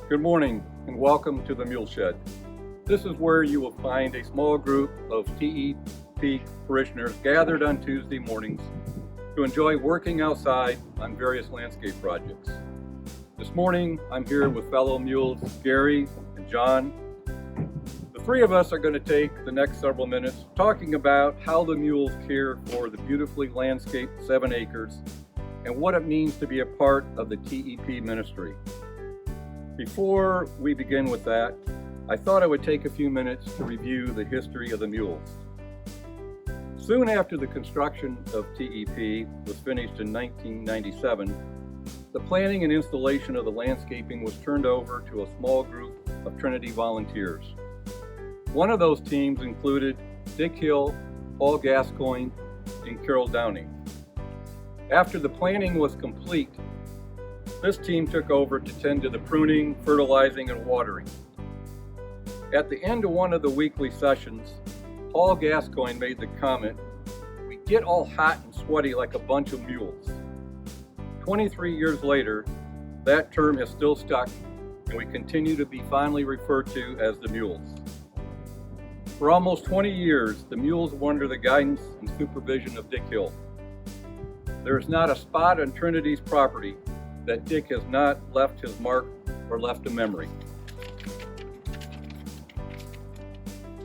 Good morning and welcome to the Mule Shed. This is where you will find a small group of TEP parishioners gathered on Tuesday mornings to enjoy working outside on various landscape projects. This morning I'm here with fellow mules Gary and John. The three of us are going to take the next several minutes talking about how the mules care for the beautifully landscaped 7 acres and what it means to be a part of the TEP ministry. Before we begin with that, I thought I would take a few minutes to review the history of the mules. Soon after the construction of TEP was finished in 1997, the planning and installation of the landscaping was turned over to a small group of Trinity volunteers. One of those teams included Dick Hill, Paul Gascoigne, and Carol Downing. After the planning was complete, this team took over to tend to the pruning, fertilizing, and watering. At the end of one of the weekly sessions, Paul Gascoigne made the comment, "We get all hot and sweaty like a bunch of mules." 23 years later, that term has still stuck, and we continue to be fondly referred to as the Mules. For almost 20 years, the Mules were under the guidance and supervision of Dick Hill. There is not a spot on Trinity's property that Dick has not left his mark or left a memory.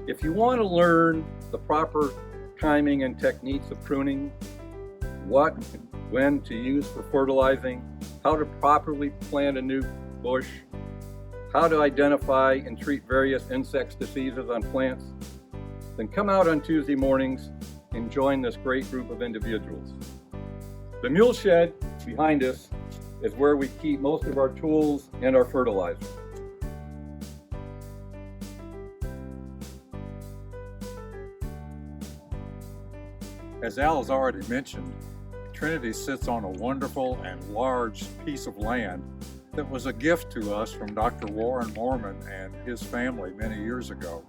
If you want to learn the proper timing and techniques of pruning, what and when to use for fertilizing, how to properly plant a new bush, how to identify and treat various insect diseases on plants, then come out on Tuesday mornings and join this great group of individuals. The Mule Shed behind us is where we keep most of our tools and our fertilizer. As Al has already mentioned, Trinity sits on a wonderful and large piece of land that was a gift to us from Dr. Warren Mormon and his family many years ago.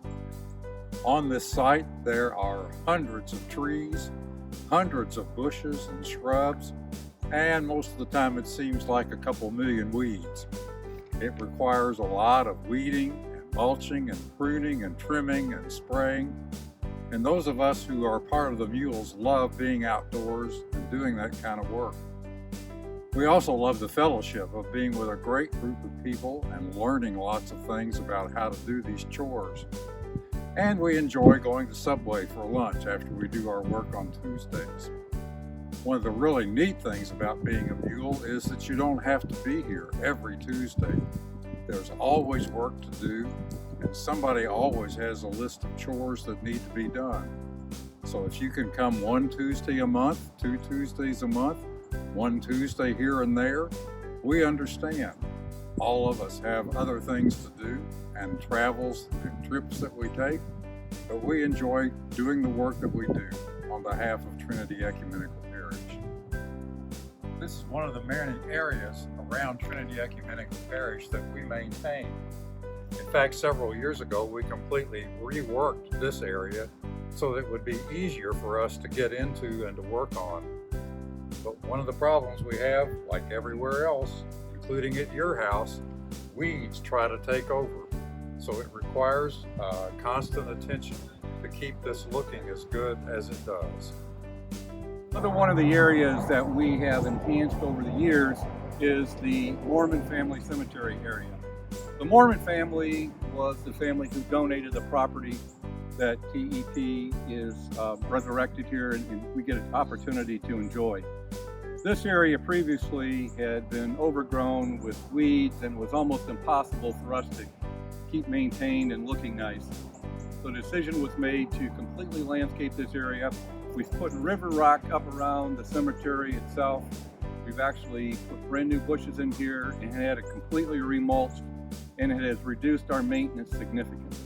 On this site, there are hundreds of trees, hundreds of bushes and shrubs, and most of the time it seems like a couple million weeds. It requires a lot of weeding and mulching and pruning and trimming and spraying. And those of us who are part of the Mules love being outdoors and doing that kind of work. We also love the fellowship of being with a great group of people and learning lots of things about how to do these chores. And we enjoy going to Subway for lunch after we do our work on Tuesdays. One of the really neat things about being a mule is that you don't have to be here every Tuesday. There's always work to do, and somebody always has a list of chores that need to be done. So if you can come one Tuesday a month, 2 Tuesdays a month, one Tuesday here and there, we understand. All of us have other things to do and travels and trips that we take, but we enjoy doing the work that we do on behalf of Trinity Ecumenical Parish. This is one of the many areas around Trinity Ecumenical Parish that we maintain. In fact, several years ago, we completely reworked this area so that it would be easier for us to get into and to work on. But one of the problems we have, like everywhere else, including at your house, weeds try to take over. So it requires constant attention to keep this looking as good as it does. Another one of the areas that we have enhanced over the years is the Mormon family cemetery area. The Mormon family was the family who donated the property that TEP is resurrected here and we get an opportunity to enjoy. This area previously had been overgrown with weeds and was almost impossible for us to keep maintained and looking nice. So the decision was made to completely landscape this area. We've put river rock up around the cemetery itself. We've actually put brand new bushes in here and had it completely remulched, and it has reduced our maintenance significantly.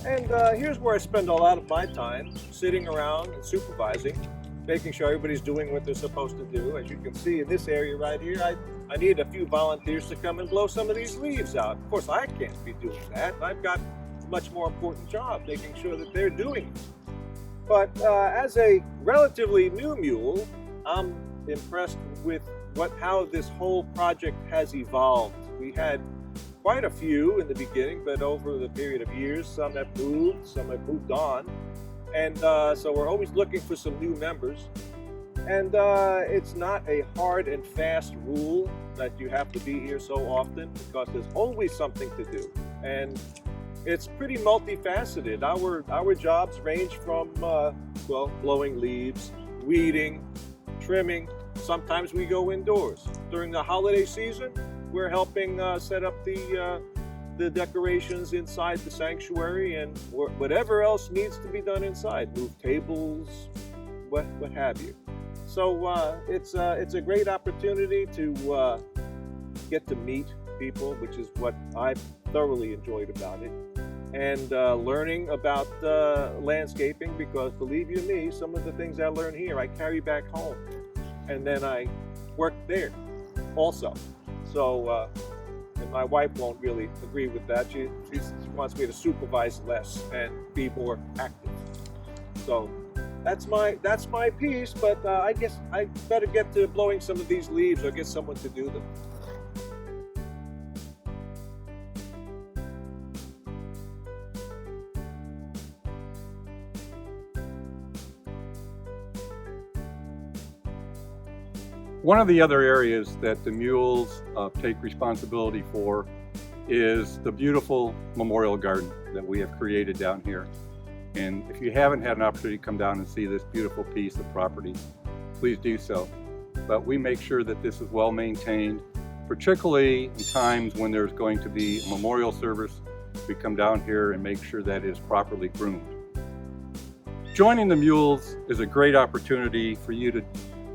And here's where I spend a lot of my time, sitting around and supervising, making sure everybody's doing what they're supposed to do. As you can see in this area right here, I need a few volunteers to come and blow some of these leaves out. Of course, I can't be doing that. I've got a much more important job, making sure that they're doing it. But as a relatively new mule, I'm impressed with how this whole project has evolved. We had quite a few in the beginning, but over the period of years, some have moved on. And so we're always looking for some new members. And it's not a hard and fast rule that you have to be here so often, because there's always something to do. And it's pretty multifaceted. Our jobs range from, blowing leaves, weeding, trimming. Sometimes we go indoors. During the holiday season, we're helping set up the decorations inside the sanctuary, and whatever else needs to be done inside, move tables, what have you. So it's a great opportunity to get to meet people, which is what I've thoroughly enjoyed about it, and learning about landscaping, because believe you me, some of the things I learn here I carry back home, and then I work there also. So and my wife won't really agree with that. She wants me to supervise less and be more active. So that's my piece, but I guess I better get to blowing some of these leaves or get someone to do them. One of the other areas that the Mules take responsibility for is the beautiful memorial garden that we have created down here. And if you haven't had an opportunity to come down and see this beautiful piece of property, please do so. But we make sure that this is well maintained, particularly in times when there's going to be a memorial service. We come down here and make sure that it is properly groomed. Joining the Mules is a great opportunity for you to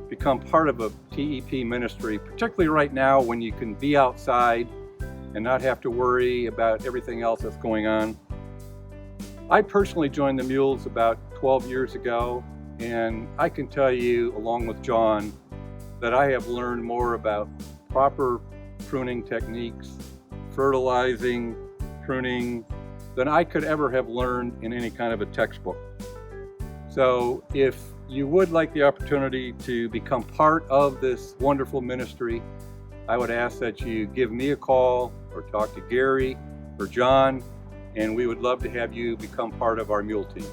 become part of a TEP ministry, particularly right now when you can be outside and not have to worry about everything else that's going on. I personally joined the Mules about 12 years ago, and I can tell you, along with John, that I have learned more about proper pruning techniques, fertilizing, pruning, than I could ever have learned in any kind of a textbook. So if you would like the opportunity to become part of this wonderful ministry, I would ask that you give me a call or talk to Gary or John, and we would love to have you become part of our Mule team.